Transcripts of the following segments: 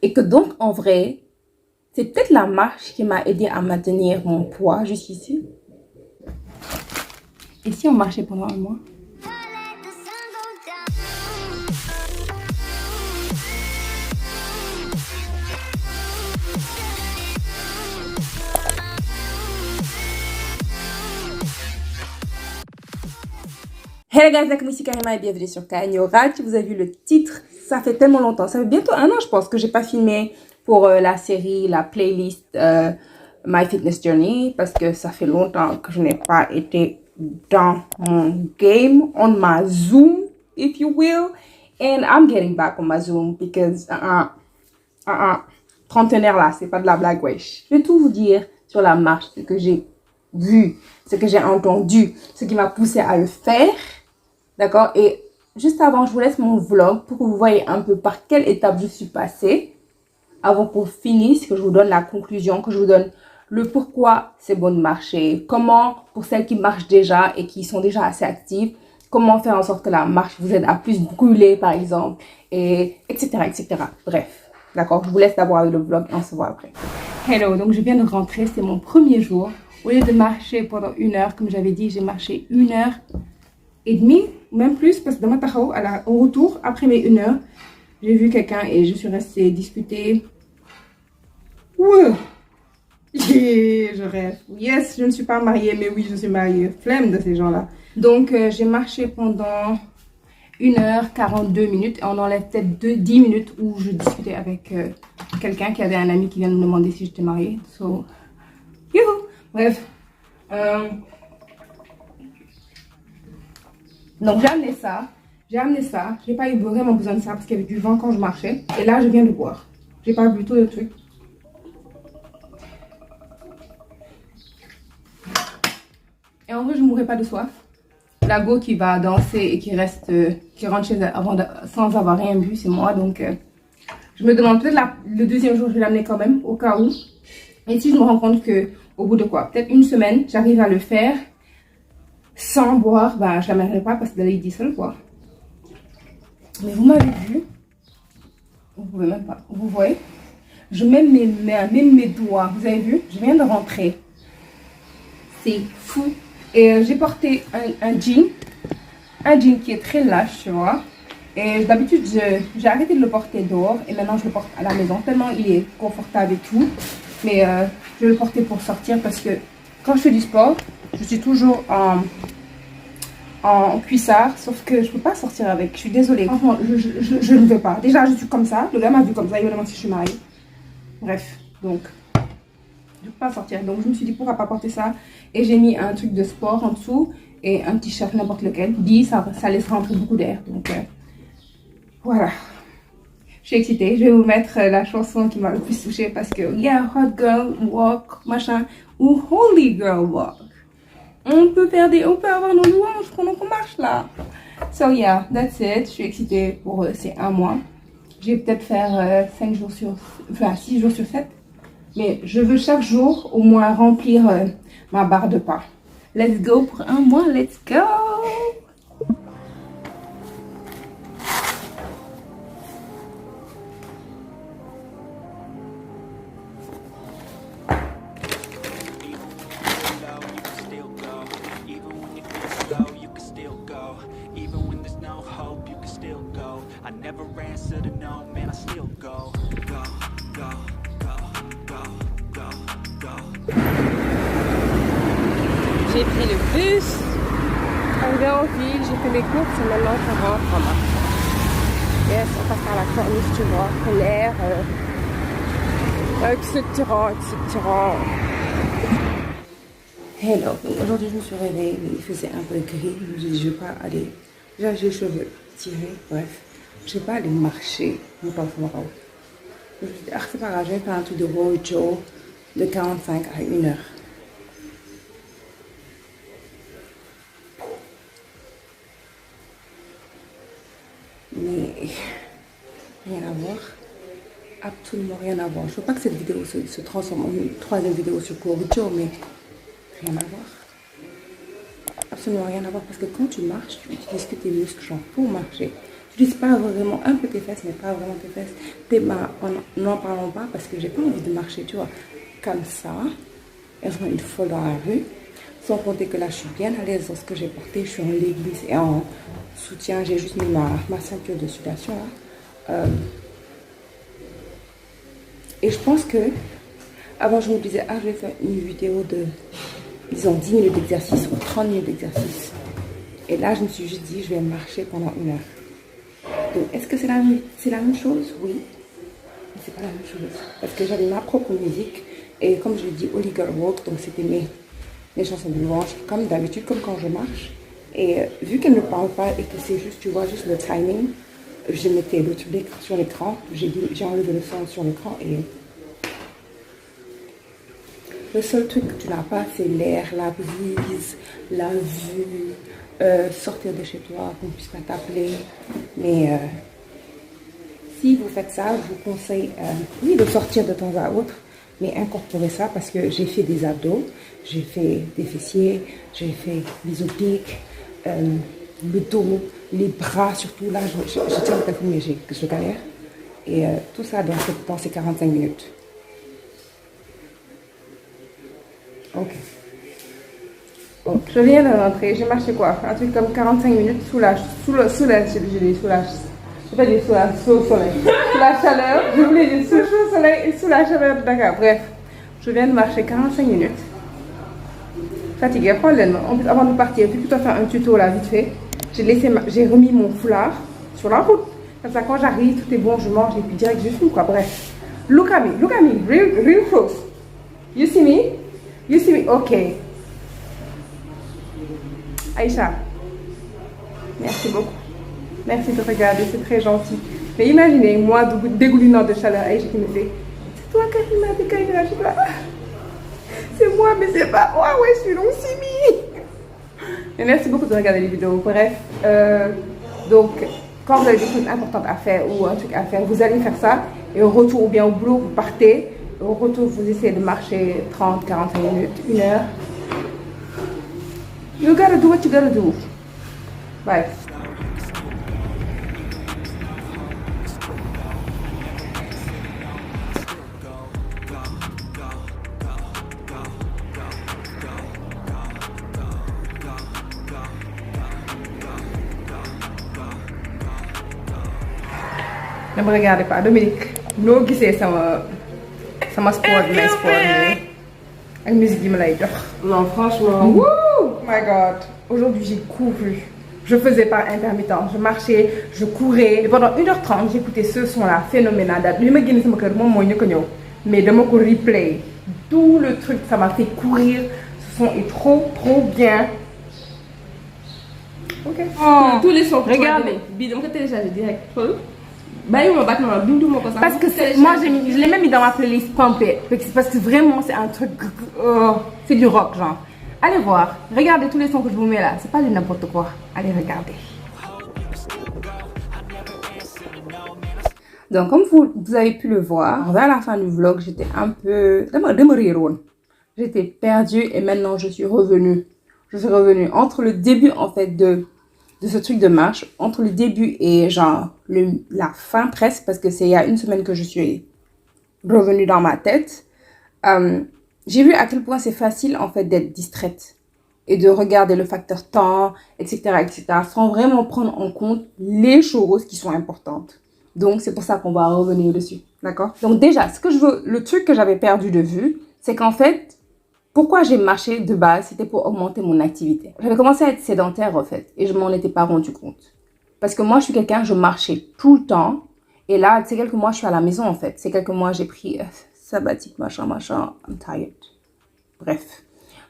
Et que donc, en vrai, c'est peut-être la marche qui m'a aidé à maintenir mon poids jusqu'ici. Et si on marchait pendant un mois? Hello guys, c'est ici Karima et bienvenue sur Kanyorat. Vous avez vu le titre, ça fait tellement longtemps, ça fait bientôt un an je pense que j'ai pas filmé pour la série, la playlist My Fitness Journey parce que ça fait longtemps que je n'ai pas été dans mon game, on my Zoom, if you will, and I'm getting back on my Zoom because trentenaire là, c'est pas de la blague, wesh. Je vais tout vous dire sur la marche, ce que j'ai vu, ce que j'ai entendu, ce qui m'a poussé à le faire. D'accord? Et juste avant, je vous laisse mon vlog pour que vous voyez un peu par quelle étape je suis passée avant qu'on finisse, que je vous donne la conclusion, que je vous donne le pourquoi c'est bon de marcher, comment, pour celles qui marchent déjà et qui sont déjà assez actives, comment faire en sorte que la marche vous aide à plus brûler, par exemple, et etc., etc. Bref, d'accord? Je vous laisse d'abord avec le vlog et on se voit après. Hello, donc je viens de rentrer, c'est mon premier jour. Au lieu de marcher pendant 1 heure, comme j'avais dit, j'ai marché 1 heure et demie, même plus, parce que dans ma taxaw, au retour, après mes 1 heure, j'ai vu quelqu'un et je suis restée discuter. Ouais, je rêve. Yes, je ne suis pas mariée, mais oui, je suis mariée. Flemme de ces gens-là. Donc, j'ai marché pendant 1 heure 42 minutes et on enlève peut-être 10 minutes où je discutais avec quelqu'un qui avait un ami qui vient de me demander si j'étais mariée. So, youhou. Bref. Donc j'ai amené ça, j'ai pas eu vraiment besoin de ça parce qu'il y avait du vent quand je marchais. Et là je viens de boire, j'ai pas bu tout le truc. Et en vrai je mourrais pas de soif. La go qui va danser et qui reste, qui rentre chez elle sans avoir rien bu, c'est moi. Donc je me demande peut-être le deuxième jour je vais l'amener quand même au cas où. Et si je me rends compte que au bout de quoi, peut-être 1 semaine, j'arrive à le faire sans boire, bah je l'amènerai pas parce que d'aller dit seul quoi. Mais vous m'avez vu, vous pouvez même pas, vous voyez, je mets mes mains, même mes doigts, vous avez vu, je viens de rentrer, c'est fou. Et j'ai porté un jean qui est très lâche, tu vois. Et d'habitude, j'ai arrêté de le porter dehors et maintenant je le porte à la maison, tellement il est confortable et tout. Mais je vais le porter pour sortir parce que quand je fais du sport, je suis toujours en cuissard, sauf que je peux pas sortir avec, je suis désolée. Franchement, je ne veux pas. Déjà, je suis comme ça, le gars m'a vu comme ça, il me demande si je suis mariée. Bref, donc, je peux pas sortir. Donc, je me suis dit, pourquoi pas porter ça? Et j'ai mis un truc de sport en dessous et un t-shirt, n'importe lequel. Ça laisse rentrer beaucoup d'air. Donc, voilà. Je suis excitée. Je vais vous mettre la chanson qui m'a le plus touchée parce que, yeah, hot girl walk, machin, ou holy girl walk. On peut avoir nos louanges pendant qu'on marche là. So yeah, that's it. Je suis excitée pour ces 1 mois. Je vais peut-être faire 6 jours sur 7. Mais je veux chaque jour au moins remplir ma barre de pas. Let's go pour 1 mois, let's go. J'ai pris le bus, arrivé en ville, j'ai fait mes courses et maintenant je rentre en marchant. Yes, on passe par la corniche, tu vois, l'air, etc., etc. Hello, aujourd'hui je me suis réveillée, il faisait un peu gris, je me suis dit je vais pas aller, déjà j'ai les cheveux tirés, bref, je vais pas aller marcher, je me pense au Maroc. Je me suis dit, ah c'est pas grave, je vais faire un truc de roadshow de 45 à 1 heure. Mais rien à voir, absolument rien à voir. Je ne veux pas que cette vidéo se transforme en une 3e vidéo sur Corricho, mais rien à voir. Absolument rien à voir parce que quand tu marches, tu utilises que tes muscles genre pour marcher. Utilise pas vraiment un peu tes fesses, mais pas vraiment tes fesses. Tes mains, n'en parlons pas parce que j'ai pas envie de marcher, tu vois, comme ça. Elles sont une folle dans la rue. Sans compter que là, je suis bien à l'aise dans ce que j'ai porté. Je suis en leggings et en soutien. J'ai juste mis ma ceinture de sudation là. Et je pense que avant, je me disais, ah, je vais faire une vidéo de, disons, 10 minutes d'exercice ou 30 minutes d'exercice. Et là, je me suis juste dit, je vais marcher pendant 1 heure. Donc, est-ce que c'est la même chose? Oui. Mais c'est pas la même chose. Parce que j'avais ma propre musique. Et comme je l'ai dit, Holy Girl Walk, donc c'était mes chansons de louange, comme d'habitude, comme quand je marche. Et vu qu'elle ne parle pas et que c'est juste, tu vois, juste le timing, je mettais le truc sur l'écran. J'ai enlevé le son sur l'écran et le seul truc que tu n'as pas, c'est l'air, la brise, la vue, sortir de chez toi, qu'on ne puisse pas t'appeler. Mais si vous faites ça, je vous conseille, oui, de sortir de temps à autre, mais incorporer ça parce que j'ai fait des abdos, j'ai fait des fessiers, j'ai fait les obliques, le dos, les bras, surtout là, je tiens le téléphone mais je galère. Et tout ça dans ces 45 minutes. Ok. Bon, je viens de rentrer, j'ai marché quoi? Un truc comme 45 minutes sous la chaleur, je voulais dire sous le soleil et sous la chaleur de Dakar. Bref, je viens de marcher 45 minutes. Fatiguée, problème. En plus, avant de partir, vu que tu as fait un tuto là, vite fait, j'ai remis mon foulard sur la route. Comme ça, quand j'arrive, tout est bon, je mange et puis direct, je fume quoi. Bref. Look at me, real close. You see me? Okay. Aïcha, merci beaucoup. Merci de regarder, c'est très gentil. Mais imaginez, moi, dégoulinant de chaleur, Aïcha qui me fait, c'est toi, Karima, t'es Karima, je sais pas. C'est moi, mais c'est pas moi, ouais, je suis non Simi. Mais merci beaucoup de regarder les vidéos. Bref, donc, quand vous avez des choses importantes à faire ou un truc à faire, vous allez faire ça. Et au retour, ou bien au boulot, vous partez. Au retour, vous essayez de marcher 30, 45 minutes, 1 heure. You gotta do what you gotta do. Bye. Ne me regardez pas, Dominique. Noo gisee sama sport bi may sport nii ak musique yi ma lay jox. Non, franchement. Woo! My God. Aujourd'hui, j'ai couru. Je faisais par intermittence. Je marchais, je courais. Et pendant 1h30, j'écoutais ce son-là phénoménal. Li ma génn sama kër moom mooy ñëkk a ñëw. Mais dama ko replay. Tout le truc, ça m'a fait courir. Ce son est trop bien. Ok. Oh, tous les sons. Regardez. Bii dama ko télécharger direct. Parce que moi, je l'ai même mis dans ma playlist Pump It. Parce que vraiment, c'est un truc... c'est du rock, genre. Allez voir. Regardez tous les sons que je vous mets là. C'est pas du n'importe quoi. Allez regarder. Donc, comme vous avez pu le voir, vers la fin du vlog, j'étais un peu... J'étais perdue et maintenant, je suis revenue. Je suis revenue entre le début, en fait, de ce truc de marche, entre le début et genre la fin presque, parce que c'est il y a 1 semaine que je suis revenue dans ma tête, j'ai vu à quel point c'est facile en fait d'être distraite et de regarder le facteur temps, etc., sans vraiment prendre en compte les choses qui sont importantes. Donc c'est pour ça qu'on va revenir dessus, d'accord? Donc déjà, le truc que j'avais perdu de vue, c'est qu'en fait, pourquoi j'ai marché de base, c'était pour augmenter mon activité. J'avais commencé à être sédentaire en fait et je m'en étais pas rendu compte. Parce que moi, je suis quelqu'un, je marchais tout le temps. Et là, c'est quelques mois, je suis à la maison en fait. C'est quelques mois, j'ai pris sabbatique, machin, I'm tired. Bref.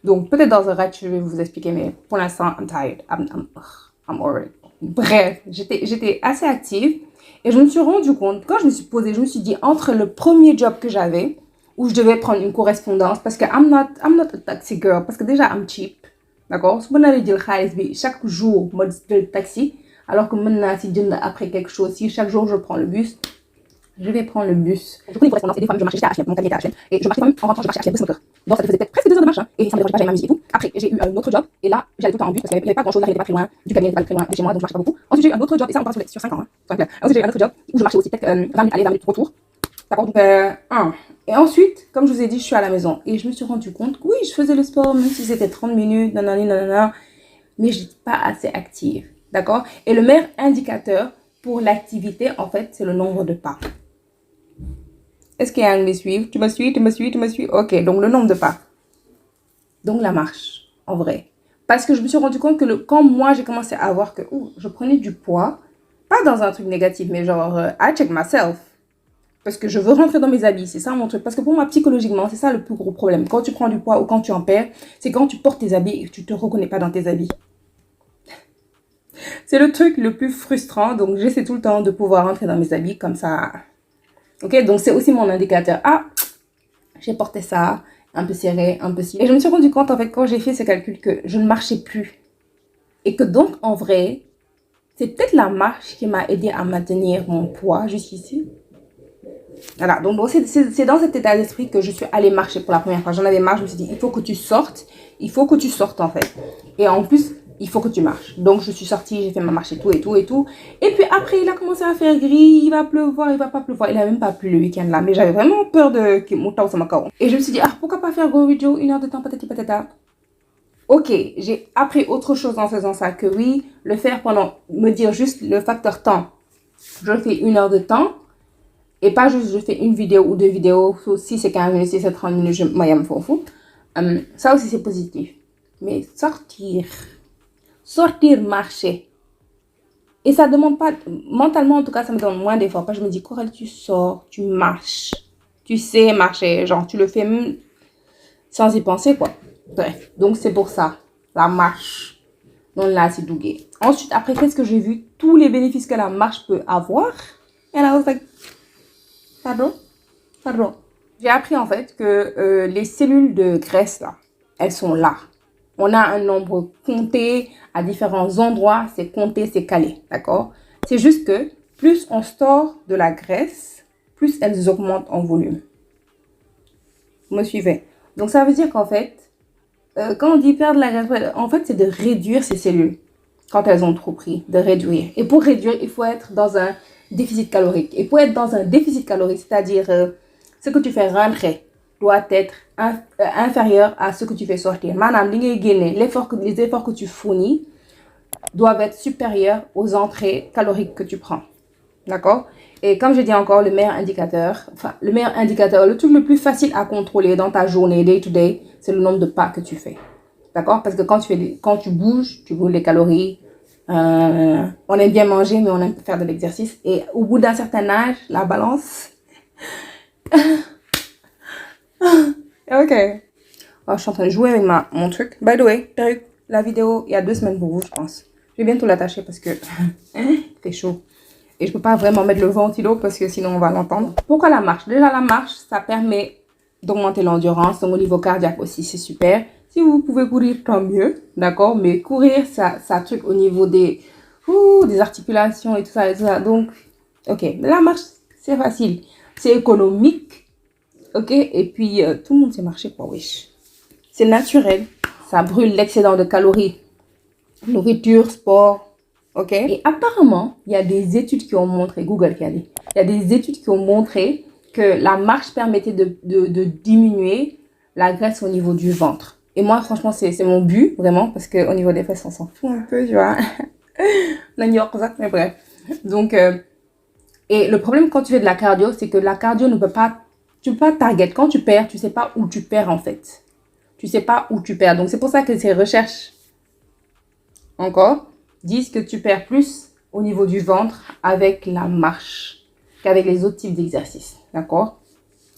Donc peut-être dans un ride, je vais vous expliquer, mais pour l'instant, I'm tired. I'm alright. Bref, j'étais assez active et je me suis rendu compte, quand je me suis posée, je me suis dit, entre le premier job que j'avais, où je devais prendre une correspondance parce que I'm not a taxi girl parce que déjà I'm cheap, d'accord? Si vous n'allez dire chaque jour moi le taxi alors que maintenant si je après quelque chose, si chaque jour je prends le bus, je vais prendre le bus. Je prenais une correspondance et des fois, je marchais jusqu'à H&M, mon cabinet était à H&M. Et je marchais quand même en rentrant, je marchais à H&M, moteur. Donc, ça faisait peut-être presque 2 heures de marche. Hein, et ça me dérangeait pas, j'allais m'amuser et tout. Après, j'ai eu un autre job. Et là, j'allais tout le temps en bus parce qu'il n'y avait pas grand-chose. Là, il n'était pas très loin. Du cabinet n'était pas très loin de chez moi, donc je marchais pas beaucoup. Ensuite, j'ai eu un autre job. Et ça, on parle sur 5 ans. Hein, ensuite, j'ai eu un autre job où je marchais aussi peut-être 20 minutes aller, 20 minutes retour. D'accord, donc Et ensuite, comme je vous ai dit, je suis à la maison. Et je me suis rendu compte que oui, je faisais le sport, même si c'était 30 minutes, nanani, nanana. Mais je n'étais pas assez active. D'accord. Et le meilleur indicateur pour l'activité, en fait, c'est le nombre de pas. Est-ce qu'il y a un qui me suit? Tu me suis, tu me suis, tu me suis? Ok, donc le nombre de pas. Donc la marche, en vrai. Parce que je me suis rendu compte que quand moi, j'ai commencé à voir que je prenais du poids, pas dans un truc négatif, mais genre, I check myself. Parce que je veux rentrer dans mes habits, c'est ça mon truc. Parce que pour moi, psychologiquement, c'est ça le plus gros problème. Quand tu prends du poids ou quand tu en perds, c'est quand tu portes tes habits et que tu te reconnais pas dans tes habits. C'est le truc le plus frustrant. Donc, j'essaie tout le temps de pouvoir rentrer dans mes habits comme ça. Ok, donc c'est aussi mon indicateur. Ah, j'ai porté ça, un peu serré, un peu si. Et je me suis rendu compte, en fait, quand j'ai fait ce calcul, que je ne marchais plus. Et que donc, en vrai, c'est peut-être la marche qui m'a aidé à maintenir mon poids jusqu'ici. Voilà, donc c'est dans cet état d'esprit que je suis allée marcher pour la première fois. J'en avais marre, je me suis dit, il faut que tu sortes en fait. Et en plus, il faut que tu marches. Donc je suis sortie, j'ai fait ma marche et tout, et tout, et tout. Et puis après, il a commencé à faire gris, il va pleuvoir, il va pas pleuvoir. Il n'a même pas plu le week-end là, mais j'avais vraiment peur de que mon temps soit ma. Et je me suis dit, pourquoi pas faire Go Video, 1 heure de temps, patati patata. Ok, j'ai appris autre chose en faisant ça, que oui, le faire me dire juste le facteur temps. Je fais 1 heure de temps. Et pas juste je fais une vidéo ou 2 vidéos, si c'est 15 minutes, si c'est 30 minutes, moi, je me fous. Ça aussi, c'est positif. Mais sortir, marcher. Et ça demande pas, mentalement en tout cas, ça me demande moins d'efforts. Parce que je me dis, Coralie, tu sors, tu marches. Tu sais marcher, genre tu le fais même sans y penser, quoi. Bref, donc c'est pour ça, la marche. Non, là, c'est dougué. Ensuite, après, qu'est-ce que j'ai vu? Tous les bénéfices que la marche peut avoir. Et là, I was like, Pardon. J'ai appris en fait que les cellules de graisse là, elles sont là. On a un nombre compté à différents endroits, c'est compté, c'est calé, d'accord? C'est juste que plus on store de la graisse, plus elles augmentent en volume. Vous me suivez? Donc ça veut dire qu'en fait, quand on dit perdre la graisse, en fait c'est de réduire ces cellules quand elles ont trop pris, de réduire. Et pour réduire, il faut être dans un déficit calorique. Et pour être dans un déficit calorique, c'est-à-dire ce que tu fais rentrer doit être inférieur à ce que tu fais sortir. Madame, les efforts que tu fournis doivent être supérieurs aux entrées caloriques que tu prends. D'accord? Et comme je dis encore, le truc le plus facile à contrôler dans ta journée, day to day, c'est le nombre de pas que tu fais. D'accord? Parce que quand tu bouges, tu brûles les calories. On aime bien manger, mais on aime faire de l'exercice. Et au bout d'un certain âge, la balance... Ok. Oh, je suis en train de jouer avec mon truc. By the way, perruque, la vidéo, il y a 2 semaines pour vous, je pense. Je vais bientôt l'attacher parce que il fait chaud. Et je peux pas vraiment mettre le ventilo parce que sinon on va l'entendre. Pourquoi la marche? Déjà, la marche, ça permet d'augmenter l'endurance. Donc au niveau cardiaque aussi, c'est super. Si vous pouvez courir, tant mieux. D'accord? Mais courir, ça truc au niveau des articulations et tout ça, et tout ça. Donc, ok. La marche, c'est facile. C'est économique. Ok? Et puis, tout le monde sait marcher, quoi, wesh. C'est naturel. Ça brûle l'excédent de calories. Nourriture, sport. Ok? Et apparemment, il y a des études qui ont montré, Google qui a dit, il y a des études qui ont montré que la marche permettait de diminuer la graisse au niveau du ventre. Et moi, franchement, c'est mon but, vraiment, parce qu'au niveau des fesses, on s'en fout un peu, tu vois. Mais bref. Donc, et le problème quand tu fais de la cardio, c'est que la cardio ne peut pas, tu peux pas target. Quand tu perds, tu sais pas où tu perds, en fait. Tu sais pas où tu perds. Donc, c'est pour ça que ces recherches, encore, disent que tu perds plus au niveau du ventre avec la marche qu'avec les autres types d'exercices. D'accord?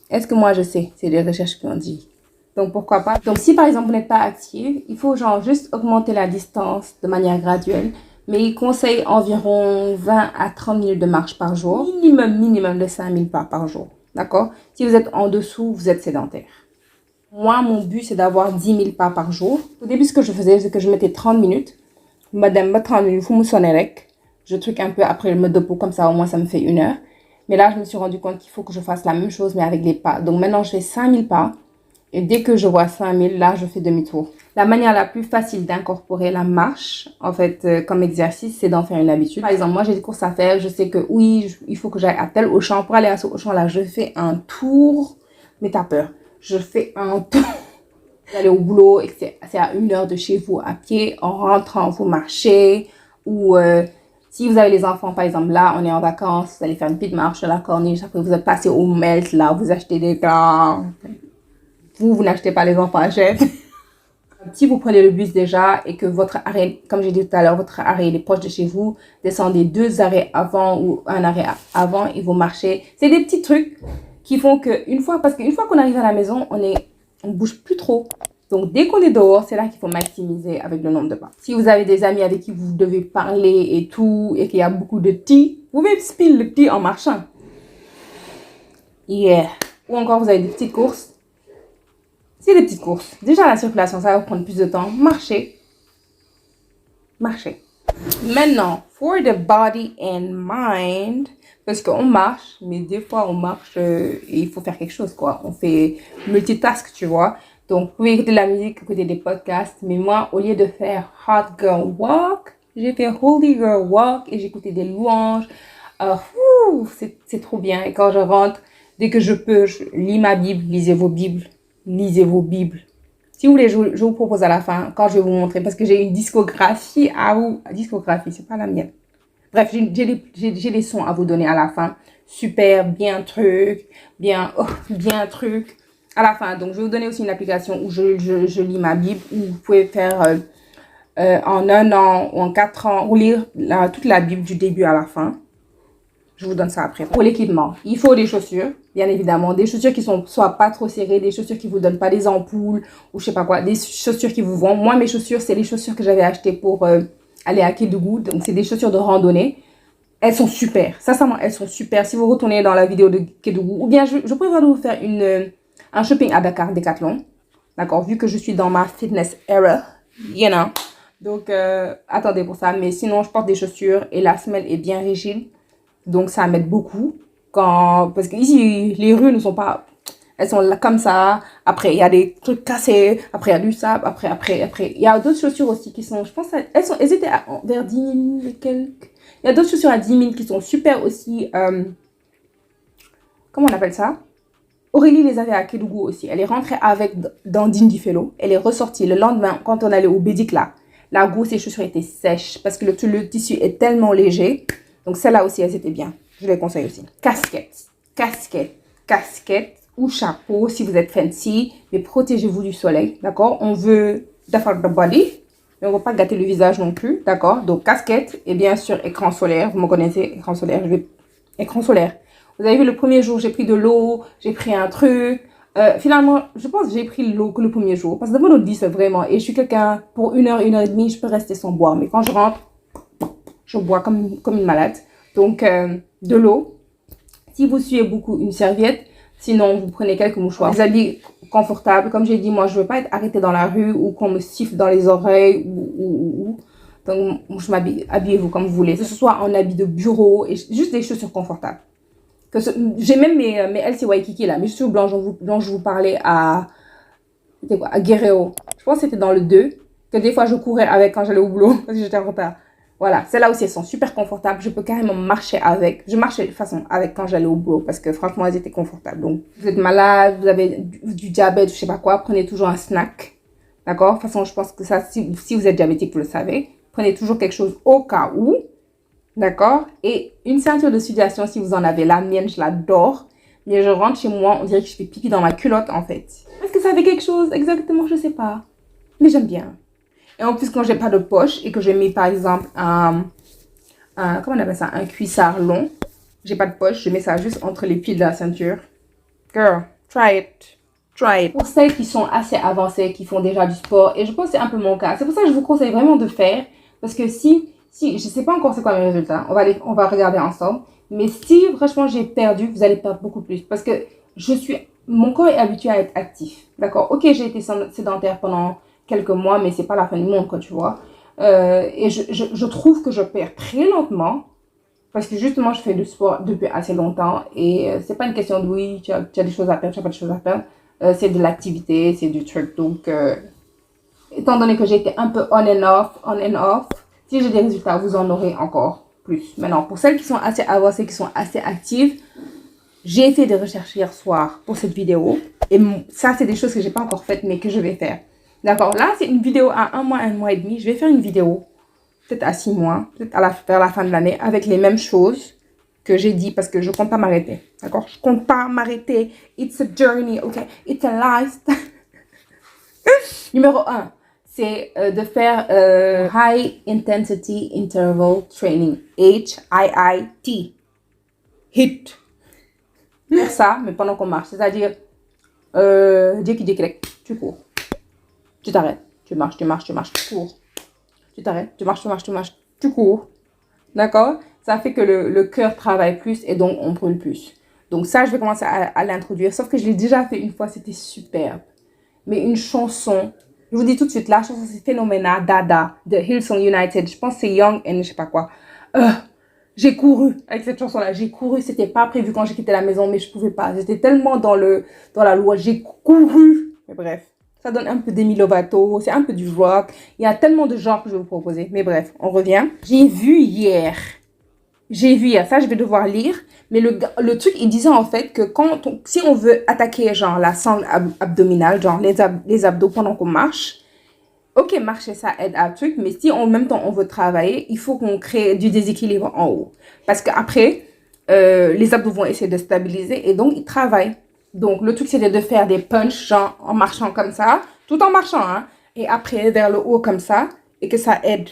Est-ce que moi je sais? C'est des recherches qui ont dit. Donc pourquoi pas? Donc si par exemple vous n'êtes pas active, il faut genre juste augmenter la distance de manière graduelle. Mais ils conseillent environ 20 à 30 minutes de marche par jour. Minimum de 5000 pas par jour. D'accord? Si vous êtes en dessous, vous êtes sédentaire. Moi, mon but, c'est d'avoir 10 000 pas par jour. Au début, ce que je faisais, c'est que je mettais 30 minutes. Madame, 30 minutes, faut me sonner rek. Je truc un peu après le mode de peau, comme ça, au moins, ça me fait 1 heure. Mais là, je me suis rendu compte qu'il faut que je fasse la même chose, mais avec les pas. Donc maintenant, je fais 5000 pas. Et dès que je vois 5000, là, je fais demi-tour. La manière la plus facile d'incorporer la marche, en fait, comme exercice, c'est d'en faire une habitude. Par exemple, moi, j'ai des courses à faire. Je sais que oui, il faut que j'aille à tel Auchan. Pour aller à ce Auchan-là, je fais un tour. Mais t'as peur. Je fais un tour. Vous allez au boulot et que c'est à 1 heure de chez vous à pied. En rentrant, vous marchez. Ou si vous avez les enfants, par exemple, là, on est en vacances. Vous allez faire une petite marche à la corniche. Après, vous êtes passé au Melt, là. Vous achetez des gants. Vous n'achetez pas, les enfants achètent. Si vous prenez le bus déjà et que votre arrêt, comme j'ai dit tout à l'heure, votre arrêt est proche de chez vous, descendez 2 arrêts avant ou un arrêt avant et vous marchez. C'est des petits trucs qui font parce qu'une fois qu'on arrive à la maison, on bouge plus trop. Donc, dès qu'on est dehors, c'est là qu'il faut maximiser avec le nombre de pas. Si vous avez des amis avec qui vous devez parler et tout, et qu'il y a beaucoup de tea, vous pouvez spill le tea en marchant. Yeah. Ou encore, vous avez des petites courses. C'est des petites courses. Déjà, la circulation, ça va prendre plus de temps. Marchez. Maintenant, for the body and mind, parce qu'on marche, mais des fois, on marche et il faut faire quelque chose, quoi. On fait multitask, tu vois. Donc, vous pouvez écouter de la musique, écouter des podcasts. Mais moi, au lieu de faire Hot Girl Walk, j'ai fait Holy Girl Walk et j'écoutais des louanges. C'est trop bien. Et quand je rentre, dès que je peux, je lis ma Bible. Lisez vos Bibles. Lisez vos Bibles. Si vous voulez, je vous propose à la fin, quand je vais vous montrer, parce que j'ai une discographie à vous. Discographie, c'est pas la mienne. Bref, j'ai des sons à vous donner à la fin. Super, bien truc, bien truc. À la fin, donc je vais vous donner aussi une application où je lis ma Bible, où vous pouvez faire en 1 an ou en 4 ans, ou lire toute la Bible du début à la fin. Je vous donne ça après. Pour l'équipement, il faut des chaussures, bien évidemment. Des chaussures qui soient pas trop serrées, des chaussures qui vous donnent pas des ampoules ou je sais pas quoi. Des chaussures qui vous vont. Moi, mes chaussures, c'est les chaussures que j'avais achetées pour aller à Kédougou. Donc, c'est des chaussures de randonnée. Elles sont super. Sincèrement, elles sont super. Si vous retournez dans la vidéo de Kédougou, ou bien je préfère vous faire un shopping à Dakar, Decathlon. D'accord? Vu que je suis dans ma fitness era, you know. Donc, attendez pour ça. Mais sinon, je porte des chaussures et la semelle est bien rigide. Donc, ça m'aide beaucoup. Parce que ici, les rues ne sont pas... Elles sont là comme ça. Après, il y a des trucs cassés. Après, il y a du sable. Après. Il y a d'autres chaussures aussi qui sont... Je pense elles étaient vers 10 000 et quelques. Il y a d'autres chaussures à 10 000 qui sont super aussi... comment on appelle ça? Aurélie les avait à Kédougou aussi. Elle est rentrée dans Dindi Fellow. Elle est ressortie le lendemain quand on allait au Bédic là. La go, ses chaussures étaient sèches parce que le tissu est tellement léger. Donc, celles-là aussi, elles étaient bien. Je les conseille aussi. Casquette ou chapeau si vous êtes fancy. Mais protégez-vous du soleil, d'accord? On veut d'avoir the body, mais on ne va pas gâter le visage non plus, d'accord? Donc, casquette et bien sûr, écran solaire. Vous me connaissez, écran solaire. Écran solaire. Vous avez vu, le premier jour, j'ai pris de l'eau, j'ai pris un truc. Finalement, je pense que j'ai pris l'eau que le premier jour. Parce que d'abord, on dit c'est vraiment. Et je suis quelqu'un, pour 1 heure, 1 heure et demie, je peux rester sans boire. Mais quand je rentre, je bois comme une malade. Donc, de l'eau. Si vous suivez beaucoup, une serviette. Sinon, vous prenez quelques mouchoirs. Des habits confortables. Comme j'ai dit, moi, je ne veux pas être arrêtée dans la rue ou qu'on me siffle dans les oreilles. Donc, je m'habille, habillez-vous comme vous voulez. Que ce soit en habit de bureau et juste des chaussures confortables. J'ai même mes LC Waikiki là. Mes chaussures blanches dont je vous parlais c'était quoi, à Guerrero. Je pense que c'était dans le 2. Que des fois, je courais avec quand j'allais au boulot parce que j'étais en retard. Voilà, celles-là aussi, elles sont super confortables. Je peux carrément marcher avec. Je marchais de façon avec quand j'allais au boulot parce que franchement, elles étaient confortables. Donc, vous êtes malade, vous avez du diabète, je sais pas quoi, prenez toujours un snack. D'accord? De toute façon, je pense que ça, si vous êtes diabétique, vous le savez. Prenez toujours quelque chose au cas où. D'accord? Et une ceinture de sudation, si vous en avez. La mienne, je l'adore. Mais je rentre chez moi, on dirait que je fais pipi dans ma culotte, en fait. Est-ce que ça fait quelque chose? Exactement, je sais pas. Mais j'aime bien. Et en plus, quand j'ai pas de poche et que j'ai mis, par exemple, comment on appelle ça? Un cuissard long. J'ai pas de poche, je mets ça juste entre les pieds de la ceinture. Girl, try it. Pour celles qui sont assez avancées, qui font déjà du sport, et je pense que c'est un peu mon cas. C'est pour ça que je vous conseille vraiment de faire. Parce que si je sais pas encore c'est quoi mes résultats, on va regarder ensemble. Mais si, franchement, j'ai perdu, vous allez perdre beaucoup plus. Parce que mon corps est habitué à être actif. D'accord? Ok, j'ai été sédentaire pendant quelques mois, mais c'est pas la fin du monde, quoi, tu vois. Et je trouve que je perds très lentement. Parce que justement, je fais du sport depuis assez longtemps et c'est pas une question de oui, tu as des choses à faire, tu n'as pas de choses à faire. C'est de l'activité, c'est du truc. Donc, étant donné que j'ai été un peu on and off, si j'ai des résultats, vous en aurez encore plus. Maintenant, pour celles qui sont assez avancées, qui sont assez actives, j'ai fait des recherches hier soir pour cette vidéo. Et ça, c'est des choses que j'ai pas encore faites, mais que je vais faire. D'accord, là, c'est une vidéo à un mois et demi. Je vais faire une vidéo, peut-être à 6 mois, peut-être vers la fin de l'année, avec les mêmes choses que j'ai dit, parce que je compte pas m'arrêter. D'accord, je compte pas m'arrêter. It's a journey, ok? It's a lifestyle. Numéro 1, c'est de faire High Intensity Interval Training. HIIT. HIT. Faire ça, mais pendant qu'on marche. C'est-à-dire, tu cours. Tu t'arrêtes. Tu marches, tu cours. Tu t'arrêtes, tu marches, tu cours. D'accord? Ça fait que le cœur travaille plus et donc on brûle plus. Donc ça, je vais commencer à l'introduire. Sauf que je l'ai déjà fait une fois, c'était superbe. Mais une chanson, je vous dis tout de suite, la chanson c'est Phénoménal, Dada, de Hillsong United. Je pense que c'est Young and je sais pas quoi. J'ai couru avec cette chanson-là. J'ai couru, c'était pas prévu quand j'ai quitté la maison, mais je pouvais pas. J'étais tellement dans la loi. J'ai couru. Mais bref, ça donne un peu Demi Lovato, c'est un peu du rock. Il y a tellement de genres que je vais vous proposer. Mais bref, on revient. J'ai vu hier, ça je vais devoir lire. Mais le truc, il disait en fait que si on veut attaquer genre la sangle abdominale, genre les abdos pendant qu'on marche, ok, marcher, ça aide à un truc, mais si en même temps on veut travailler, il faut qu'on crée du déséquilibre en haut. Parce qu'après, les abdos vont essayer de stabiliser et donc ils travaillent. Donc le truc, c'est de faire des punches, genre en marchant comme ça, tout en marchant, hein, et après vers le haut comme ça, et que ça aide.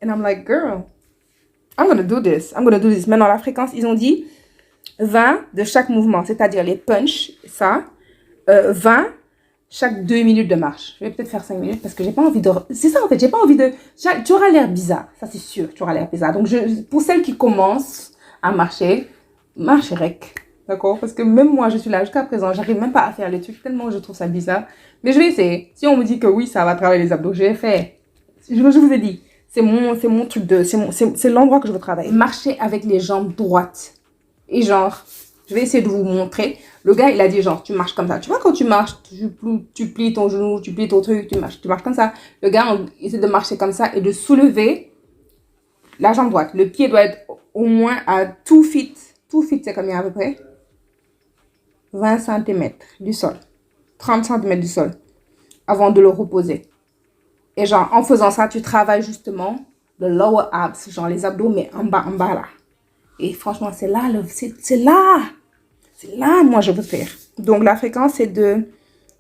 And I'm like, girl, I'm gonna do this. Maintenant, la fréquence, ils ont dit 20 de chaque mouvement, c'est-à-dire les punches, ça, 20 chaque 2 minutes de marche. Je vais peut-être faire 5 minutes parce que j'ai pas envie de... C'est ça en fait, j'ai pas envie de... Tu auras l'air bizarre, ça c'est sûr, tu auras l'air bizarre. Donc pour celles qui commencent à marcher, marche rec, d'accord? Parce que même moi, je suis là jusqu'à présent, j'arrive même pas à faire les trucs tellement je trouve ça bizarre. Mais je vais essayer. Si on me dit que oui, ça va travailler les abdos, je vais faire. Je vous ai dit, c'est mon truc c'est l'endroit que je veux travailler. Marcher avec les jambes droites. Et genre, je vais essayer de vous montrer. Le gars, il a dit genre, tu marches comme ça. Tu vois, quand tu marches, tu plies ton genou, tu plies ton truc, tu marches comme ça. Le gars, il essaie de marcher comme ça et de soulever la jambe droite. Le pied doit être au moins à 2 feet. 2 feet, c'est combien à peu près? 20 cm du sol. 30 cm du sol. Avant de le reposer. Et genre, en faisant ça, tu travailles justement le lower abs, genre les abdos, mais en bas là. Et franchement, c'est là, moi, je veux faire. Donc, la fréquence, c'est de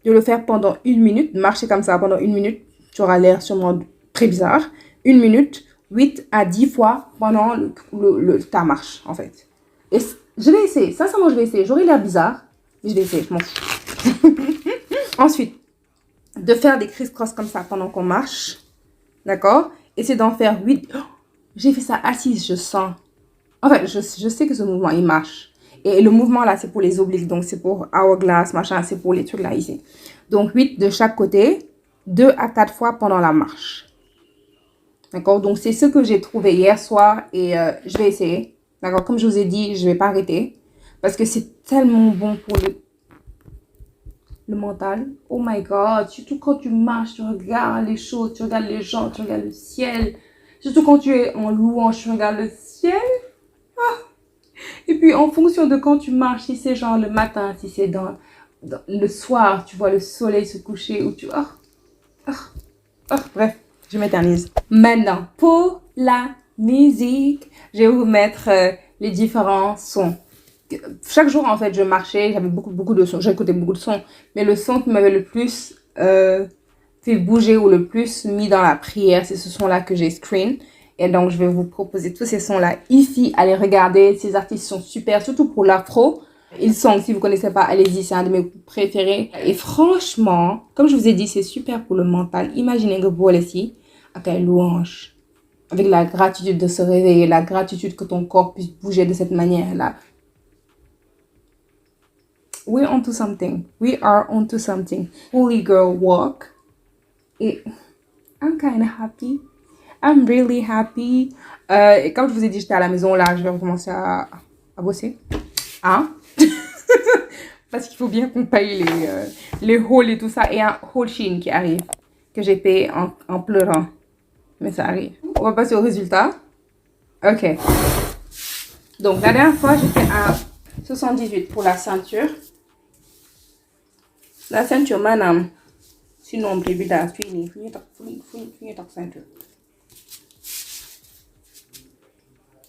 le faire pendant 1 minute. Marcher comme ça pendant 1 minute. Tu auras l'air sûrement très bizarre. 1 minute, 8 à 10 fois pendant ta marche, en fait. Et je vais essayer. Sincèrement, je vais essayer. J'aurai l'air bizarre, mais je vais essayer. Je m'en fous. Ensuite, de faire des criss-cross comme ça pendant qu'on marche. D'accord? Essayer d'en faire 8. Oh, j'ai fait ça assise, je sens. En fait, je sais que ce mouvement, il marche. Et le mouvement là, c'est pour les obliques. Donc, c'est pour hourglass, machin. C'est pour les trucs là, ici. Donc, 8 de chaque côté. 2 à 4 fois pendant la marche. D'accord? Donc, c'est ce que j'ai trouvé hier soir. Et je vais essayer. D'accord? Comme je vous ai dit, je ne vais pas arrêter. Parce que c'est tellement bon pour le mental. Oh my God. Surtout quand tu marches, tu regardes les choses, tu regardes les gens, tu regardes le ciel. Surtout quand tu es en louange, tu regardes le ciel. Ah. Et puis, en fonction de quand tu marches, si c'est genre le matin, si c'est dans le soir, tu vois le soleil se coucher, ou tu... bref, je m'éternise. Maintenant, pour la musique, je vais vous mettre les différents sons. Chaque jour, en fait, je marchais, j'avais beaucoup de sons, j'écoutais beaucoup de sons. Mais le son qui m'avait le plus fait bouger ou le plus mis dans la prière, c'est ce son-là que j'ai screen. Et donc, je vais vous proposer tous ces sons-là ici. Allez regarder, ces artistes sont super, surtout pour l'afro. Ils sont, si vous ne connaissez pas, allez-y, c'est un de mes préférés. Et franchement, comme je vous ai dit, c'est super pour le mental. Imaginez que vous ici, avec une louange, avec la gratitude de se réveiller, la gratitude que ton corps puisse bouger de cette manière-là. We're onto something. We are onto something. Holy girl walk. Et I'm kind of happy. I'm really happy. Et comme je vous ai dit, j'étais à la maison, là, je vais recommencer à bosser. Hein? Parce qu'il faut bien qu'on paye les hauls et tout ça. Et un haul Shein qui arrive, que j'ai payé en pleurant. Mais ça arrive. On va passer au résultat. Ok. Donc, la dernière fois, j'étais à 78 pour la ceinture. La ceinture, madame. Sinon, baby, that's fini. Fini ta ceinture.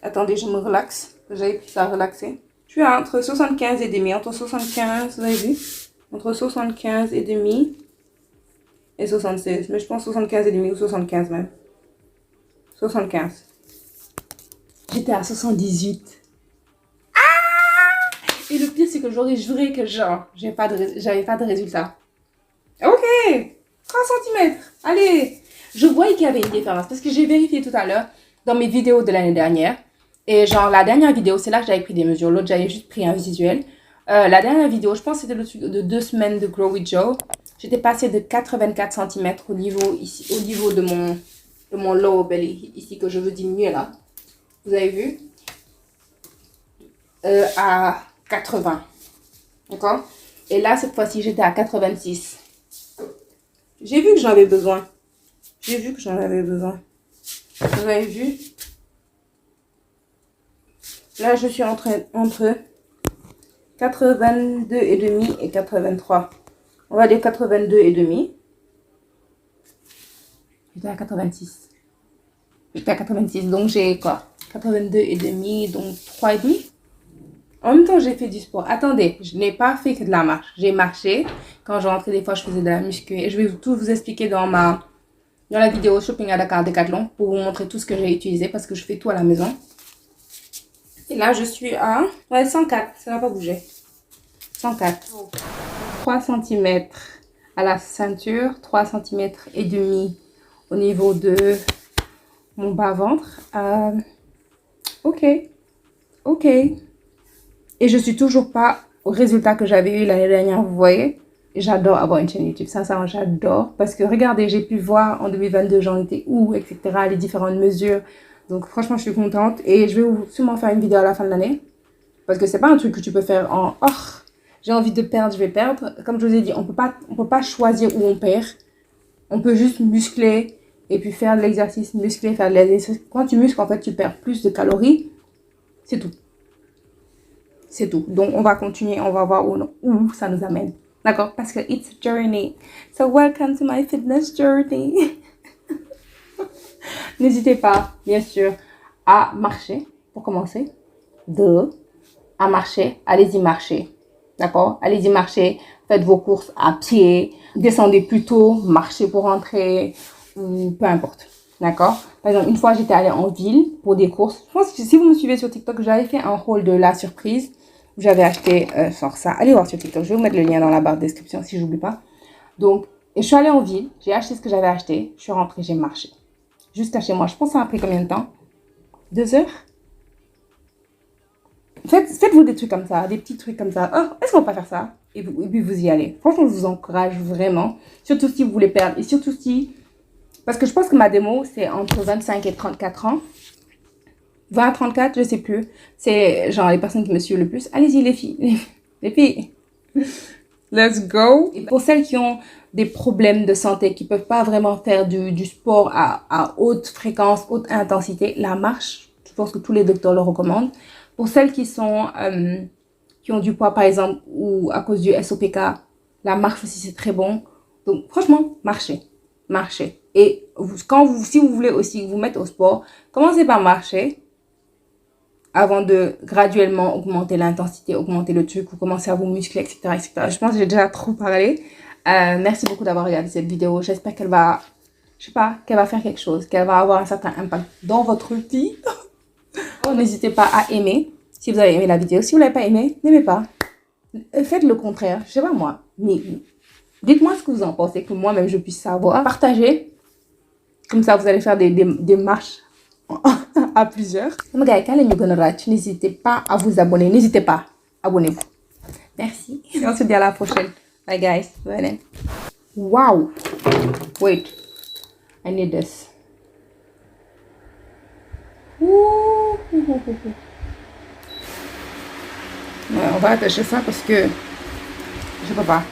Attendez, je me relaxe. J'avais pris ça relaxer. Je suis entre 75 et demi. Entre 75, vous avez vu? Entre 75 et demi et 76. Mais je pense 75 et demi ou 75 même. 75. J'étais à 78. Et le pire, c'est que j'aurais juré que genre, j'avais pas de résultat. Ok, 3 cm. Allez, je voyais qu'il y avait une différence parce que j'ai vérifié tout à l'heure dans mes vidéos de l'année dernière. Et genre, la dernière vidéo, c'est là que j'avais pris des mesures. L'autre, j'avais juste pris un visuel. La dernière vidéo, je pense que c'était le truc de 2 semaines de Grow with Joe. J'étais passée de 84 cm au niveau de mon lower belly, ici que je veux diminuer là. Vous avez vu? À 80. D'accord? Et là, cette fois-ci, j'étais à 86. J'ai vu que j'en avais besoin. Vous avez vu? Là, je suis entre 82 et demi et 83. On va dire 82 et demi. J'étais à 86. J'étais à 86, donc j'ai quoi? 82 et demi, donc 3 et demi. En même temps, j'ai fait du sport. Attendez, je n'ai pas fait que de la marche. J'ai marché. Quand je rentrais, des fois, je faisais de la muscu. Et je vais tout vous expliquer dans la vidéo Shopping à Dakar Decathlon pour vous montrer tout ce que j'ai utilisé parce que je fais tout à la maison. Et là, je suis à 104. Ça n'a pas bougé. 104. 3 cm à la ceinture. 3 cm et demi au niveau de mon bas-ventre. Ok. Et je suis toujours pas au résultat que j'avais eu l'année dernière, vous voyez. J'adore avoir une chaîne YouTube, sincèrement j'adore. Parce que regardez, j'ai pu voir en 2022 j'en étais où, etc. Les différentes mesures. Donc franchement, je suis contente. Et je vais sûrement faire une vidéo à la fin de l'année. Parce que c'est pas un truc que tu peux faire en... Oh, j'ai envie de perdre, je vais perdre. Comme je vous ai dit, on peut pas choisir où on perd. On peut juste muscler et puis faire de l'exercice, muscler, faire de l'exercice. Quand tu muscles, en fait, tu perds plus de calories. C'est tout. C'est tout. Donc, on va continuer. On va voir où ça nous amène. D'accord? Parce que it's a journey. So, welcome to my fitness journey. N'hésitez pas, bien sûr, à marcher. Pour commencer. À marcher. Allez-y marcher. D'accord? Allez-y marcher. Faites vos courses à pied. Descendez plus tôt. Marchez pour rentrer. Ou peu importe. D'accord? Par exemple, une fois, j'étais allée en ville pour des courses. Je pense que si vous me suivez sur TikTok, j'avais fait un haul de la surprise. J'avais acheté genre ça. Allez voir sur TikTok. Je vais vous mettre le lien dans la barre de description si j'oublie pas. Donc, et je suis allée en ville. J'ai acheté ce que j'avais acheté. Je suis rentrée, j'ai marché. Jusqu'à chez moi. Je pense que ça a pris combien de temps? 2 heures? Faites-vous des trucs comme ça. Des petits trucs comme ça. Oh, est-ce qu'on va pas faire ça? Et puis vous y allez. Franchement, je vous encourage vraiment. Surtout si vous voulez perdre. Et surtout si... Parce que je pense que ma démo, c'est entre 25 et 34 ans. 20 à 34, je sais plus. C'est genre les personnes qui me suivent le plus. Allez-y les filles. Les filles. Let's go. Et pour celles qui ont des problèmes de santé, qui peuvent pas vraiment faire du sport à haute fréquence, haute intensité, la marche, je pense que tous les docteurs le recommandent. Pour celles qui ont du poids par exemple, ou à cause du SOPK, la marche aussi c'est très bon. Donc franchement, marchez. Et si vous voulez aussi vous mettre au sport, commencez par marcher avant de graduellement augmenter l'intensité, augmenter le truc, ou commencer à vous muscler, etc. Je pense que j'ai déjà trop parlé. Merci beaucoup d'avoir regardé cette vidéo. J'espère qu'elle va, qu'elle va faire quelque chose, qu'elle va avoir un certain impact dans votre vie. N'hésitez pas à aimer si vous avez aimé la vidéo. Si vous ne l'avez pas aimé, n'aimez pas. Faites le contraire. Je sais pas moi. Mais dites-moi ce que vous en pensez, que moi-même je puisse savoir. Partagez. Comme ça, vous allez faire des marches à plusieurs. N'hésitez pas à vous abonner. N'hésitez pas. Abonnez-vous. Merci. Et on se dit à la prochaine. Bye guys. Wow. Wait. I need this. Ouais, on va attacher ça parce que je peux pas.